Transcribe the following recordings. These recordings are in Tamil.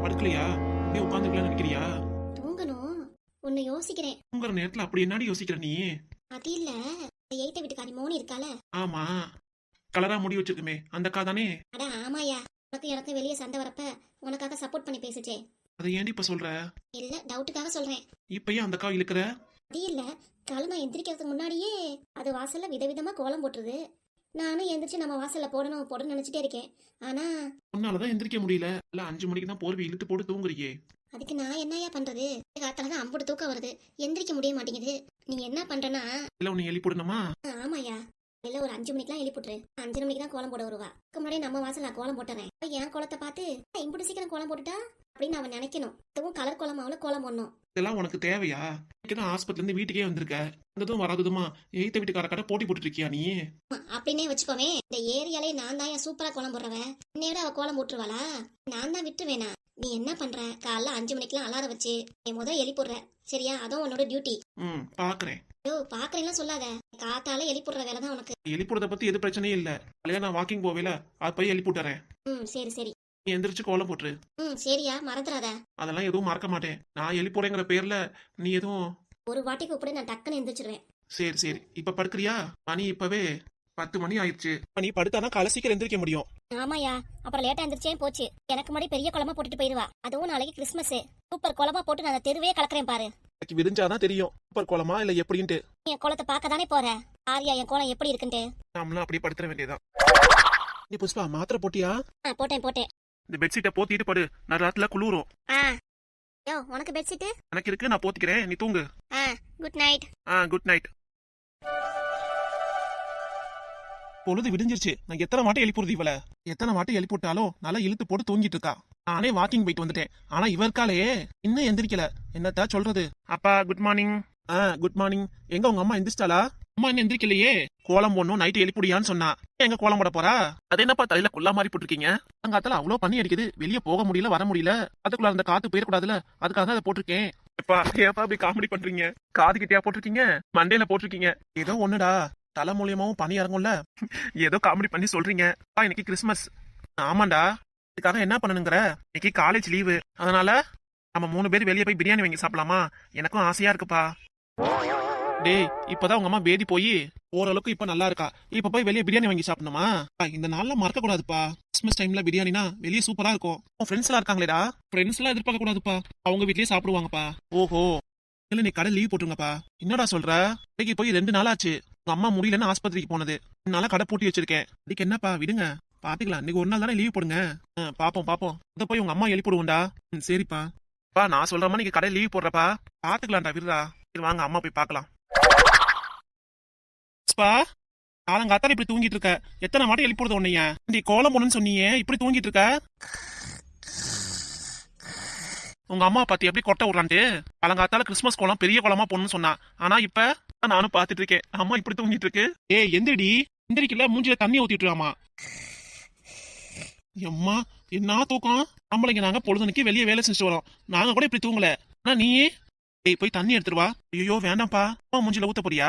படுக்கலையா? அப்படியே உட்காந்துக்கலாம்னு நினைக்கிறியா? தூங்கணும். உன்னை யோசிக்கிறேன். தூங்குற நேரத்துல அப்படி என்னடி யோசிக்கிற நீ? அது இல்ல, எய்த்த வீட்டுக்காரி மோனி இருக்கால. ஆமா, கலரா முடி வச்சிருக்குமே அந்த அக்கா தானே? அட ஆமாயா, உனக்கு எனக்கு வெளியே சண்டை வரப்ப உனக்காக சப்போர்ட் பண்ணி பேசுச்சே. அதை ஏன்டி இப்ப சொல்ற? இல்ல, டவுட்டுக்காக சொல்றேன். இப்ப ஏன் அந்த அக்கா இழுக்கிற? அது இல்ல, காலமா எந்திரிக்கிறதுக்கு முன்னாடியே அது வாசல்ல விதவிதமா கோலம் போட்டுருது. நானும் எந்திரிச்சு நம்ம வாசல்ல போடணும்னு நினைச்சிட்டே இருக்கேன். ஆனா உன்னாலதான் எந்திரிக்க முடியல. இல்ல 5 மணிக்கு தான் போர்வை இழுத்து போட்டு தூங்குறியே. அதுக்கு நான் என்னையா பண்றது? காத்தாலதான் அம்புட்டு தூக்கம் வருது, எந்திரிக்க முடிய மாட்டேங்குது. நீ என்ன பண்றனா? இல்ல உன்னை எழுப்பி விடணுமா? ஆமாயா, இல்ல ஒரு 5 மணிக்கெல்லாம் எழுப்பிட்டுரு. 5 மணிக்கு தான் கோலம் போட வருவா. அதுக்கு முன்னாடி நம்ம வாசல்ல கோலம் போட்டுறேன். என் கோலத்தை பார்த்து இம்புட்டு சீக்கிரம் கோலம் போட்டுட்டா அப்படின்னு அவன் நினைக்கணும். அதுவும் கலர் கோலமாவுல கோலம் போடணும். இதெல்லாம் உனக்கு தேவையா? தான் ஆஸ்பத்திரில இருந்து வீட்டுக்கே வந்திருக்க. வந்ததும் வராததுமா எய்த்த வீட்டுக்கார கடை போட்டி போட்டுட்டு இருக்கியா நீ? அப்படின்னே வச்சுக்கோமே, இந்த ஏரியாலே நான் தான் சூப்பரா கோலம் போடுறவன். என்னையோட அவ கோலம் போட்டுருவாளா? நான் தான் விட்டுருவேனா? நீ என்ன பண்ற? காலைல 5 மணிக்கெல்லாம் அலாரம் வச்சு நீ முதல் எழுப்பிடுற, சரியா? அதுவும் உன்னோட டியூட்டி. பாக்குறேன். ஐயோ, பாக்குறேன்லாம் சொல்லாத. காத்தால எழுப்பிடுற வேலை தான் உனக்கு. எழுப்பிடுறத பத்தி எது பிரச்சனையும் இல்ல. காலையில நான் வாக்கிங் போவேல, அது போய் எழுப்பிட்டுறேன். சரி சரி. நீ எந்திரிச்சு கோலம் போட்டுரு. சரியா, மறந்துடாத. அதெல்லாம் எதுவும் மறக்க மாட்டேன். நான் எழுப்பிடுறேங்கிற பேர்ல நீ எதுவும் ஒரு வாட்டி கூப்பிடு, நான் டக்குன்னு எந்திரிச்சிருவேன். சரி சரி. இப்ப படுக்கிறியா? மணி இப்பவே 10 மணி ஆயிடுச்சு. நீ படுத்தாதான் காலை சீக்கிரம் எந்திரிக்க முடியும். ஆமாயா, அப்புறம் லேட்டா எந்திரிச்சே போச்சு. எனக்கு முன்னாடி பெரிய குழம்பா போட்டுட்டு போயிருவா. அதுவும் நாளைக்கு கிறிஸ்மஸ். சூப்பர் குழம்பா போட்டு நான் தெருவே கலக்குறேன் பாரு. எனக்கு விரிஞ்சாதான் தெரியும் சூப்பர் கோலமா இல்ல எப்படின்ட்டு. என் கோலத்தை பார்க்க தானே போற. ஆரியா, என் கோலம் எப்படி இருக்குன்ட்டு. நாமளும் அப்படியே படுத்துற வேண்டியதான். நீ புஷ்பா மாத்திரை போட்டியா? போட்டேன். இந்த பெட்ஷீட்டை போத்திட்டு படு. நான் ராத்துல குளிரும். யோ, உனக்கு பெட்ஷீட் எனக்கு இருக்கு, நான் போத்திக்கிறேன். நீ தூங்கு. Good night. Good night. பொழுது விடிஞ்சிருச்சு. நான் எத்தனை வாட்டி எழுப்பிடுறது இவள? எத்தனை வாட்டி எழுப்பிட்டாலும் நல்லா இழுத்து போட்டு தூங்கிட்டு இருக்கா. நானே வாக்கிங் போயிட்டு வந்துட்டேன். ஆனா இவருக்காலே இன்னும் எந்திரிக்கல. என்னத்தா சொல்றது? அப்பா குட் மார்னிங். Good morning. எங்க உங்க அம்மா எந்திரிச்சிட்டாளா? அம்மா என்ன எந்திரிக்கலையே. கோலம் போடணும், நைட்டு எழுப்பிடியான்னு சொன்னா. எங்க கோலம் போட போறா? அது என்னப்பா தலையில கொல்லா மாதிரி போட்டிருக்கீங்க? அங்காத்தால அவ்வளவு பண்ணி அடிக்குது, வெளியே போக முடியல, வர முடியல. அதுக்குள்ள அந்த காத்து போயிடக்கூடாதுல, அதுக்காக அதை போட்டிருக்கேன். ஏப்பா அப்படி காமெடி பண்றீங்க? காது கிட்டியா போட்டிருக்கீங்க? மண்டையில போட்டிருக்கீங்க? ஏதோ ஒண்ணுடா, தலை மூலியமாவும் பனி இறங்கும்ல. ஏதோ காமெடி பண்ணி சொல்றீங்க. இன்னைக்கு கிறிஸ்மஸ். ஆமாண்டா. இதுக்காக என்ன பண்ணணுங்கிற? இன்னைக்கு காலேஜ் லீவு. அதனால நம்ம 3 பேர் வெளியே போய் பிரியாணி வாங்கி சாப்பிடலாமா? எனக்கும் ஆசையா இருக்குப்பா. டேய், இப்பதான் உங்க அம்மா பேதி போய் ஓரளவுக்கு இப்ப நல்லா இருக்கா. இப்ப போய் வெளியே பிரியாணி வாங்கி சாப்பிடணுமா? இந்த நாள்ல மறக்க கூடாதுப்பா. கிறிஸ்மஸ் டைம்ல பிரியாணினா வெளியே சூப்பரா இருக்கும். ஃப்ரெண்ட்ஸ் எல்லாம் இருக்காங்களேடா, ஃப்ரெண்ட்ஸ் எல்லாம் எதிர்பார்க்க கூடாதுப்பா. அவங்க வீட்லயே சாப்பிடுவாங்கப்பா. ஓஹோ, இல்ல நீ கடை லீவ் போட்டுருங்கப்பா. என்னடா சொல்ற? இன்னைக்கு போய் 2 நாள் ஆச்சு. உங்க அம்மா முடியலன்னு ஆஸ்பத்திரிக்கு போனது. என்னால கடை பூட்டி வச்சிருக்கேன். அதுக்கு என்னப்பா, விடுங்க பாத்துக்கலாம். இன்னைக்கு ஒரு நாள் தானே லீவ் போடுங்க. பாப்போம். இத போய் உங்க அம்மா எழுப்பிடுவோம்டா. சரிப்பா. நான் சொல்ற மாதிரி நீங்க கடை லீவ் போடுறப்பா. பாத்துக்கலாம்டா, விடுறா. வாங்க அம்மா போய் பாக்கலாம். காலங்காத்தால இப்படி தூங்கிட்டு இருக்க. எத்தனை வாட்டி எழுப்பிடுது உன்னைய? நீ கோலம் போடணும்னு சொன்னீங்க, இப்படி தூங்கிட்டு இருக்க. உங்க அம்மா பாத்தி எப்படி கொட்டை விடுறான்ட்டு. காலங்காத்தால கிறிஸ்மஸ் கோலம் பெரிய கோலமா போடணும்னு சொன்னா. ஆனா இப்ப நானும் பாத்துட்டு இருக்கேன், அம்மா இப்படி தூங்கிட்டு இருக்கு. எந்திரிடி. எந்திரிக்கல, மூஞ்சில தண்ணி ஊத்திட்டுருவாமா. எம்மா என்ன தூக்கம். நம்மளைங்க நாங்க பொழுதுனைக்கு வெளியே வேலை செஞ்சுட்டு வரோம். நாங்க கூட இப்படி தூங்கல. ஆனா நீ போய் தண்ணி எடுத்துருவா. ஐயோ வேண்டாம்ப்பா. அம்மா மூஞ்சில ஊத்த போறியா?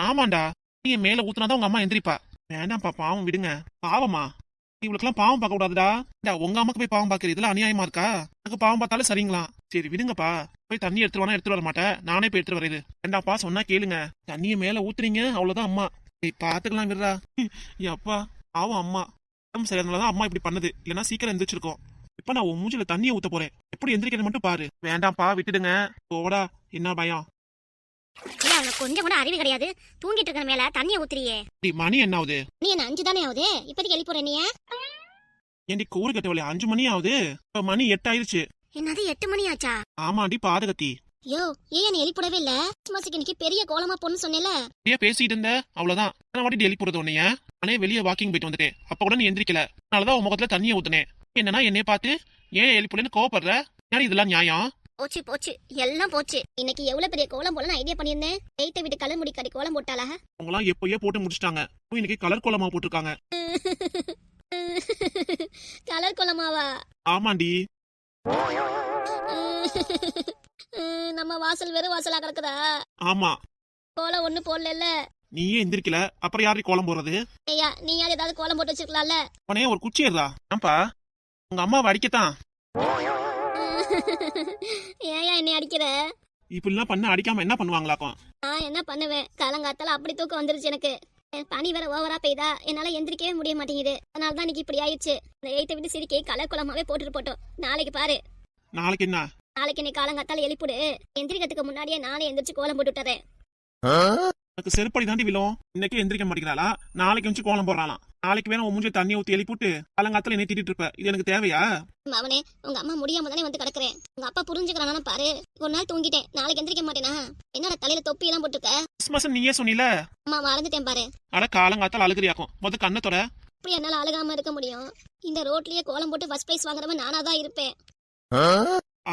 ஆமாண்டா, நீ மேல ஊத்துனாதான் உங்க அம்மா எந்திரிப்பா. வேண்டாம்ப்பா, பாவம் விடுங்க. பாவமா? இவளுக்கெல்லாம் பாவம் பார்க்க கூடாதுடா. உங்க அம்மாக்கு போய் பாவம் பாக்குறது இதெல்லாம் அநியாயமா இருக்கா? எனக்கு பாவம் பார்த்தாலும் சரிங்களா? சரி விடுங்கப்பா. போய் தண்ணி எடுத்துருவானா? எடுத்துட்டு வர மாட்டேன், நானே போய் எடுத்துட்டு வரேன். வேண்டாப்பா, சொன்னா கேளுங்க. தண்ணிய மேல ஊத்துறீங்க, அவ்வளவுதான் அம்மா. பாத்துக்கலாம் விடுறா. அப்பா பாவம் அம்மா. சரியானதான் அம்மா இப்படி பண்ணது. இல்லன்னா சீக்கிரம் எந்திரிச்சிருக்கோம். இப்ப நான் உன் மூஞ்சில தண்ணியை ஊத்த போறேன். எப்படி எந்திரிக்கிறது மட்டும் பாரு. வேண்டாம்ப்பா, விட்டுடுங்க. போடா, என்ன பயம்? கொஞ்சம் கூட அறிவு கிடையாது. தூங்கிட்டு இருக்க மேல தண்ணிய ஊத்துறியே. மணி என்ன ஆகுது? நீ என்ன 5 தானே ஆகுது? இப்போதைக்கு எழுப்பிடுற நீ. ஏண்டி கூறு கட்டவளே, 5 மணி ஆகுது. இப்ப மணி 8 ஆயிருச்சு. என்னது 8 மணி ஆச்சா? ஆமாண்டி பாதகத்தி. யோ, ஏன் நீ எழுப்பிடவே இல்ல? கிறிஸ்மஸ்க்கு இன்னைக்கு பெரிய கோலமா போன்னு சொன்னேல. பேசிட்டு இருந்த, அவ்வளவுதான். வாட்டி எழுப்பிடுறது உன்னைய. நானே வெளியே வாக்கிங் போயிட்டு வந்துட்டேன். அப்ப கூட நீ எந்திரிக்கல. அதனாலதான் உன் முகத்துல தண்ணியை ஊத்துனேன். என்னன்னா என்னைய பார்த்து ஏன் எழுப்பிடன்னு கோவப்படுற? யாரு இதெல்லாம் நியாயம்? போச்சு எல்லாம் போச்சு. இன்னைக்கு எவ்வளவு பெரிய கோலம் போல ஐடியா பண்ணிருந்தேன். எய்த்த வீட்டு கலர் முடி கடி கோலம் போட்டாளா? அவங்களாம் எப்பயே போட்டு முடிச்சிட்டாங்க. இன்னைக்கு கலர் கோலமா போட்டிருக்காங்க. கலர் கோலமாவா? ஆமாண்டி. நம்ம வாசல் வெறும் வாசலா கிடக்குதா? ஆமா. கோலம் ஒண்ணு போடல. நீயே எந்திரிக்கல, அப்புறம் யாரு கோலம் போறது? ஐயா, நீ யாரு ஏதாவது கோலம் போட்டு வச்சிருக்கலாம்ல. உனே ஒரு குச்சி ஏறா. ஆம்பா, உங்க அம்மா வடிக்கத்தான். ஏயா என்னை அடிக்கிற? இப்படிலாம் பண்ண அடிக்காம என்ன பண்ணுவாங்களாக்கும்? நான் என்ன பண்ணுவேன்? காலங்காத்தால அப்படி தூக்கம் வந்துருச்சு எனக்கு. பனி வேற ஓவரா பெய்தா, என்னால எந்திரிக்கவே முடிய மாட்டேங்குது. அதனால தான் இன்னைக்கு இப்படி ஆயிடுச்சு. இந்த 8 விட்டு சிரிக்கை கலர் குளமாவே போட்டுட்டு போட்டோம். நாளைக்கு பாரு. நாளைக்கு என்ன? நாளைக்கு நீ காலங்காத்தால எழுப்பிடு. எந்திரிக்கிறதுக்கு முன்னாடியே நானே எந்திரிச்சு கோலம் போட்டு விட்டுறேன். எனக்கு செருப்படி தாண்டி விழும். இன்னைக்கு எந்திரிக்க மாட்டேங்கிறாளா? நாளைக்கு வந்து கோலம் போடுறாளாம். நாளைக்கு வேணும் உன் மூஞ்சி தண்ணியை ஊற்றி எழுப்பிட்டு காலங்காத்துல என்னை திட்டிட்டு இருப்ப. இது எனக்கு தேவையா? அவனே, உங்க அம்மா முடியாம தானே வந்து கிடக்குறேன். உங்க அப்பா புரிஞ்சுக்கிறானா பாரு. ஒரு நாள் தூங்கிட்டேன், நாளைக்கு எந்திரிக்க மாட்டேனா? என்னோட தலையில தொப்பி எல்லாம் போட்டுக்க. கிறிஸ்மஸ் நீயே சொன்னில. அம்மா மறந்துட்டேன் பாரு. அட காலங்காத்தால அழுகிறியாக்கும். மொத்த கண்ணத்தோட இப்படி என்னால அழுகாம இருக்க முடியும்? இந்த ரோட்லயே கோலம் போட்டு ஃபர்ஸ்ட் பிரைஸ் வாங்குறவன் நானா தான் இருப்பேன்.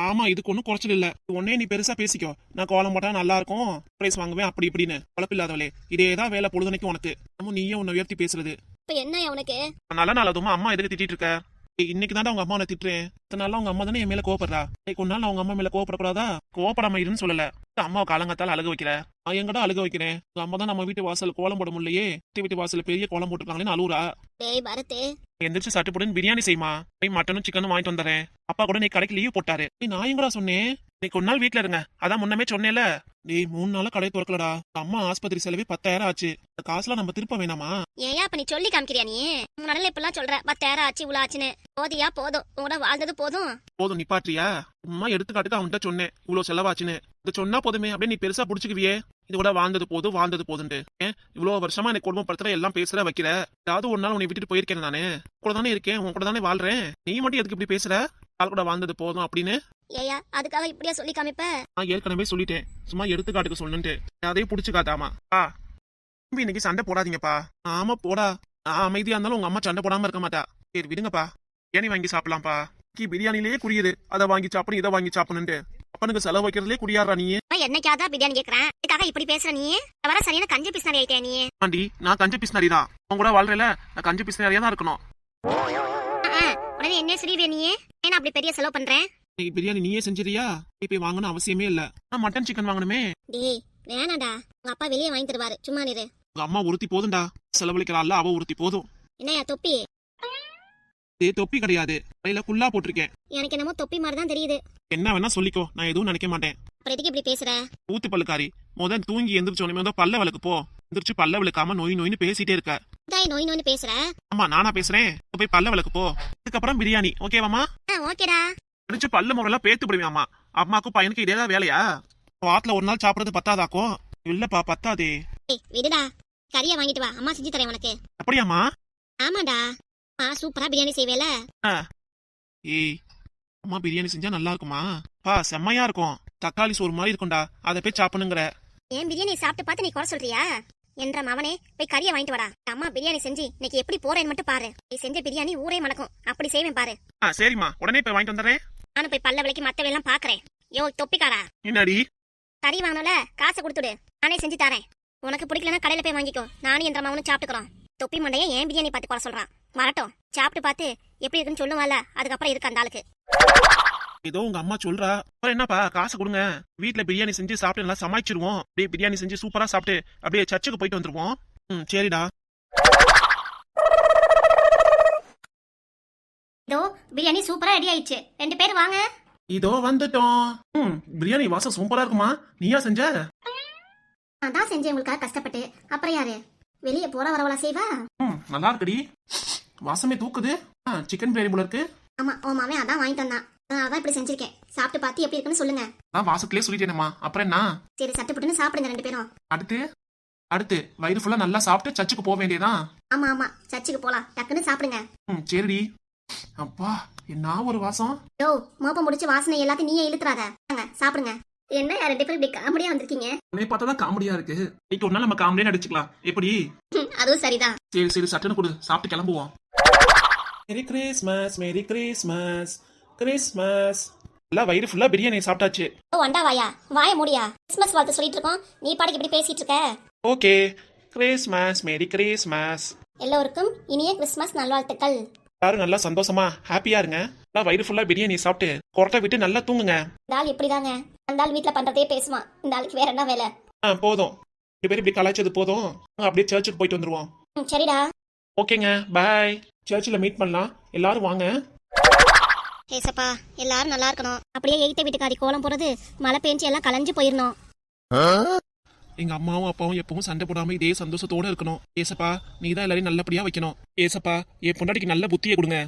ஆமா, இதுக்கு ஒன்னும் குறைச்சல் இல்ல. உடனே நீ பெருசா பேசிக்கோ. நான் கோலம் போட்டா நல்லா இருக்கும், பிரைஸ் வாங்குவேன் அப்படி இப்படின்னு. குழப்பில்லாதவளே, இதேதான் வேலை பொழுதுனைக்கு உனக்கு. நம்ம நீயே உன்னை உயர்த்தி பேசுறது. இப்ப என்ன உனக்கு? நல்ல நாள் அதுமா அம்மா எதுக்கு திட்டிட்டு இருக்க? இன்னைக்கு தானே உங்க அம்மா உன்னை திட்டுறேன். இத்தனால உங்க அம்மா தானே என் மேல கோவப்படுறா. ஒரு நாள் நான் உங்க அம்மா மேல கோவப்படக்கூடாதா? கோவப்படாம இருன்னு சொல்லல. அம்மாவை காலங்காத்தால அழுக வைக்கிற. நான் எங்கடா அழுக வைக்கிறேன்? உங்க அம்மா தான் நம்ம வீட்டு வாசல் கோலம் போட முடியலையே, வீட்டு வாசல்ல பெரிய கோலம் போட்டுருக்காங்களேன்னு அழுவுறா. டேய் பரத், எந்திரிச்சு சட்டுப்புடுன்னு பிரியாணி செய்யுமா. போய் மட்டனும் சிக்கனும் வாங்கிட்டு வந்துறேன். அப்பா கூட நீ கடைக்கு லீவ் போட்டாரு. நான் எங்கடா சொன்னேன்? நீ ஒரு நாள் வீட்டுல இருங்க, அதான் முன்னமே சொன்னேன்ல. நீ 3 நாளா கடை திறக்கலடா. அம்மா ஆஸ்பத்திரி செலவே 10,000 ஆச்சு. அந்த காசுலாம் நம்ம திருப்ப வேணாமா? ஏயா அப்ப நீ சொல்லி காமிக்கிறியா? நீ முன்னாடி இப்பெல்லாம் சொல்ற 10,000 ஆச்சு இவ்வளவு ஆச்சுன்னு. போதியா? போதும், உங்களோட வாழ்ந்தது போதும். போதும் நிப்பாட்டியா? சும்மா எடுத்துக்காட்டுக்கு அவன்கிட்ட சொன்னேன் இவ்வளவு செலவாச்சுன்னு. இது சொன்னா போதுமே அப்படியே நீ பெருசா புடிச்சுக்குவியே. இது கூட வாழ்ந்தது போதுன்ட்டு. இவ்வளவு வருஷமா எனக்கு குடும்பப்படுத்துற எல்லாம் பேசுற வைக்கிற. ஏதாவது ஒரு நாள் உன்னை விட்டுட்டு போயிருக்கேன். நானு கூட தானே இருக்கேன், உன் கூட தானே வாழ்றேன். நீ மட்டும் எதுக்கு இப்படி பேசுற? ஆள் கூட வாழ்ந்தது போதும் அப்படின்னு. ஏயா அதுக்காக இப்படியா சொல்லி காமிப்ப? நான் ஏற்கனவே சொல்லிட்டேன், சும்மா எடுத்துக்காட்டுக்கு சொல்லுன்ட்டு. அதையும் புடிச்சுக்காட்டாமா. இன்னைக்கு சண்டை போடாதீங்கப்பா. ஆமா போடா. நான் அமைதியா இருந்தாலும் உங்க அம்மா சண்டை போடாம இருக்க மாட்டா. சரி விடுங்கப்பா, பிரியாணி வாங்கி சாப்பிடலாம்ப்பா. பிரியாணிலேயே குறியுது, அதை வாங்கி சாப்பிடணும் இதை வாங்கி சாப்பிடணுன்ட்டு. அப்பனுக்கு செலவு வைக்கிறதுலே குடியாடுறா நீ. என்னைக்காதான் பிரியாணி கேக்குறேன், இதுக்காக இப்படி பேசுற நீ? வர சரியான கஞ்சி பிஸ்னாரி ஆயிட்டே நீ. ஆண்டி, நான் கஞ்ச பிஸ்னாரி தான். உன் கூட வாழ்றேல, நான் கஞ்ச பிஸ்னாரியா தான் இருக்கணும். உடனே என்ன சொல்லிடுற நீ? ஏன்னா அப்படி பெரிய செலவு பண்றேன்? நீ பிரியாணி நீயே செஞ்சிரியா? இப்ப வாங்கணும் அவசியமே இல்ல. நான் மட்டன் சிக்கன் வாங்கணுமே. டேய் வேணாடா, உங்க அப்பா வெளியே வாங்கி தருவாரு, சும்மா நிறு. உங்க அம்மா ஒருத்தி போதும்டா, செலவழிக்கிறாள்ல அவ ஒருத்தி போதும். என்னையா தொப்பி? தொப்பி கிடையாது, கையில குள்ளா போட்டிருக்கேன். எனக்கு என்னமோ தொப்பி மாதிரி தான் தெரியுது. என்ன வேணா சொல்லிக்கோ, நான் எதுவும் நினைக்க மாட்டேன். அப்புறம் எதுக்கு இப்படி பேசுற? ஊத்து பல்லுக்காரி, முதல் தூங்கி எந்திரிச்சோனே பல்ல விளக்கு போ. எந்திரிச்சு பல்ல விளக்காம நோய் நோயின்னு பேசிட்டே இருக்க. நோய் நோய்னு பேசுற? ஆமா நானா பேசுறேன். போய் பல்ல விளக்கு போ. அதுக்கப்புறம் பிரியாணி ஓகேவாமா? ஓகேடா. அடிச்சு பல்ல முறையெல்லாம் பேத்து போடுவேன். அம்மாக்கும் பையனுக்கு இதேதான் வேலையா? வாரத்துல ஒரு நாள் சாப்பிடறது பத்தாதாக்கும்? இல்லப்பா பத்தாதே. விடுடா, கறியை வாங்கிட்டு வா, அம்மா செஞ்சு தரேன் உனக்கு. அப்படியாமா? ஆமாடா, சூப்பரா பிரியாணி செய்வேல. ஏய், அம்மா பிரியாணி செஞ்சா நல்லா இருக்குமா? செம்மையா இருக்கும். தக்காளி சோறு மாதிரி இருக்கும்டா, அதை போய் சாப்பிடுங்கிற. ஏன் பிரியாணி சாப்பிட்டு பார்த்து நீ குறை சொல்றியா? என்ற மவனே, போய் கறியை வாங்கிட்டு வாடா. அம்மா பிரியாணி செஞ்சு இன்னைக்கு எப்படி போறேன்னு மட்டும் பாரு. நீ செஞ்ச பிரியாணி ஊரே மணக்கும், அப்படி செய்வேன் பாரு. சரிம்மா, உடனே போய் வாங்கிட்டு வந்துடுறேன். நானும் போய் பல்ல விலைக்கு மத்த வேலாம் பாக்குறேன். யோ தொப்பிக்காரா, என்னடி கறி வாங்கல, காசை கொடுத்துடு, நானே செஞ்சு தரேன். உனக்கு பிடிக்கலன்னா கடையில போய் வாங்கிக்கோ, நானும் என்ற மவனும் சாப்பிட்டுக்கிறோம். தொப்பி மண்டைய ஏன் பிரியாணி பார்த்து குறை சொல்றான்? வரட்டும், சாப்பிட்டு பார்த்து எப்படி இருக்குன்னு சொல்லுவால, அதுக்கப்புறம் இருக்கு அந்த ஆளுக்கு. ஏதோ உங்க அம்மா சொல்றா. அப்புறம் என்னப்பா, காசு கொடுங்க, வீட்டுல பிரியாணி செஞ்சு சாப்பிட்டு நல்லா சமாளிச்சிருவோம். அப்படியே பிரியாணி செஞ்சு சூப்பரா சாப்பிட்டு அப்படியே சர்ச்சுக்கு போயிட்டு வந்துருவோம். சரிடா. இதோ பிரியாணி சூப்பரா ரெடி ஆயிடுச்சு, 2 பேர் வாங்க. இதோ வந்துட்டோம். பிரியாணி வாசம் சூப்பரா இருக்குமா? நீயா செஞ்ச? நான் தான் செஞ்சேன் உங்களுக்காக கஷ்டப்பட்டு. அப்புறம் யாரு? வெளியே போற வரவளா செய்வா? நல்லா இருக்குடி, வாசமே தூக்குது. சிக்கன் பிரியாணி போல இருக்கு. ஆமா, உன் மாவன் அதான் வாங்கிட்டு வந்தான், அதான் இப்படி செஞ்சிருக்கேன். சாப்பிட்டு பார்த்து எப்படி இருக்குன்னு சொல்லுங்க. நான் வாசத்திலே சொல்லிட்டேனம்மா, அப்புறம் என்ன? சரி, சட்டுப்புட்டுன்னு சாப்பிடுங்க 2 பேரும். அடுத்து வயிறு ஃபுல்லா நல்லா சாப்பிட்டு சர்ச்சுக்கு போக வேண்டியதான். ஆமா, சர்ச்சுக்கு போலாம், டக்குன்னு சாப்பிடுங்க. சரிடி. அப்பா, என்ன ஒரு வாசம். யோ, மோப்பம் முடிச்சு வாசனை எல்லாத்தையும் நீயே இழுத்துறாத. சாப்பிடுங்க. என்ன 2 பேரும் இப்படி காமெடியா வந்திருக்கீங்க? உன்னை பார்த்தா தான் காமெடியா இருக்கு. இன்னைக்கு ஒரு நாள் நம்ம காமெடியா நடிச்சுக்கலாம், எப்படி? அதுவும் சரிதான். சரி சட்டுன்னு கொடு, சாப்பிட்டு கிளம்புவோம். Merry Christmas, merry Christmas, Christmas. எல்லாம் வயிறு ஃபுல்லா பிரியாணி சாப்பிட்டாச்சு. ஓ அண்டா வாயா, வாய மூடியா. கிறிஸ்மஸ் வாழ்த்து சொல்லிட்டு இருக்கோம், நீ பாட்டுக்கு இப்படி பேசிட்டு இருக்க. Okay, Christmas, merry Christmas. எல்லோருக்கும் இனிய கிறிஸ்மஸ் நல்வாழ்த்துக்கள். எல்லாரும் நல்லா சந்தோஷமா ஹாப்பியா இருங்க. எல்லாம் வயிறு ஃபுல்லா பிரியாணி சாப்பிட்டு கொரட்டை விட்டு நல்லா தூங்குங்க. இந்த ஆள் இப்படிதாங்க, அந்த ஆள் வீட்டுல பண்றதே பேசுவான். இந்த ஆளுக்கு வேற என்ன வேலை? போதும், 2 பேரும் இப்படி கலாய்ச்சது போதும். அப்படியே சர்ச்சுக்கு போயிட்டு வந்துருவோம். சரிடா. ஓகேங்க, பாய். சர்ச்சில் மீட் பண்ணலாம், எல்லாரும் வாங்க. ஏசப்பா எல்லாரும் நல்லா இருக்கணும். அப்படியே எய்த்த வீட்டுக்காரி கோலம் போறது மழை பெஞ்சு எல்லாம் கலைஞ்சு போயிடணும். எங்க அம்மாவும் அப்பாவும் எப்பவும் சண்டை போடாம இதே சந்தோஷத்தோட இருக்கணும். ஏசப்பா நீ தான் எல்லாரையும் நல்லபடியா வைக்கணும். ஏசப்பா என் பொண்டாட்டிக்கு நல்ல புத்தியை கொடுங்க.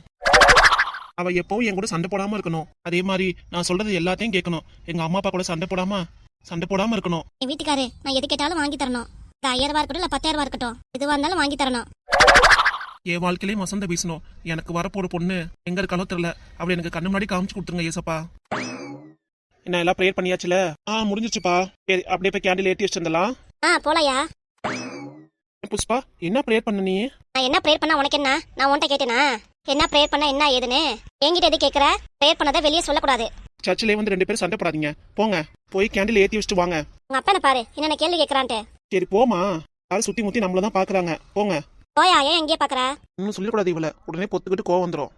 அவ எப்பவும் என் கூட சண்டை போடாம இருக்கணும். அதே மாதிரி நான் சொல்றது எல்லாத்தையும் கேட்கணும். எங்க அம்மா அப்பா கூட சண்டை போடாம இருக்கணும். என் வீட்டுக்காரு நான் எது கேட்டாலும் வாங்கி தரணும். இது 5000 ரூபா இருக்கட்டும் இல்ல 10000 ரூபா இருக்கட்டும், எதுவா இருந்தாலும் வாங்கி தரணும். என் வாழ்க்கையிலேயே வசந்த பேசணும். எனக்கு வரப்போற பொண்ணு எங்க இருக்காலோ தெரியல, அவளை எனக்கு கண்ணு முன்னாடி காமிச்சு கொடுத்துருங்க ஏசப்பா. என்ன எல்லாம் ப்ரேயர் பண்ணியாச்சுல? முடிஞ்சிருச்சுப்பா. சரி அப்படியே போய் கேண்டில் ஏற்றி வச்சிருந்தலாம். போலையா? புஷ்பா என்ன ப்ரேயர் பண்ண நீ? நான் என்ன ப்ரேயர் பண்ணா உனக்கு என்ன? நான் உன்கிட்ட கேட்டேனா என்ன ப்ரேயர் பண்ணா என்ன ஏதுன்னு? என்கிட்ட எது கேக்குற? ப்ரேயர் பண்ணதை வெளியே சொல்லக்கூடாது. சர்ச்சிலே வந்து 2 பேரும் சண்டை போடாதீங்க. போங்க போய் கேண்டில் ஏற்றி வச்சுட்டு வாங்க. உங்க அப்பனை பாரு என்னென்ன கேள்வி கேட்கறான்ட்டு. சரி போமா, யாரும் சுத்தி முத்தி நம்மள தான் பாக்குறாங்க. போங்க. போயா, ஏன் எங்கேயே பாக்குற? இன்னும் சொல்லிடக்கூடாது இவள, உடனே பொத்துக்கிட்டு கோவம் வந்துடும்.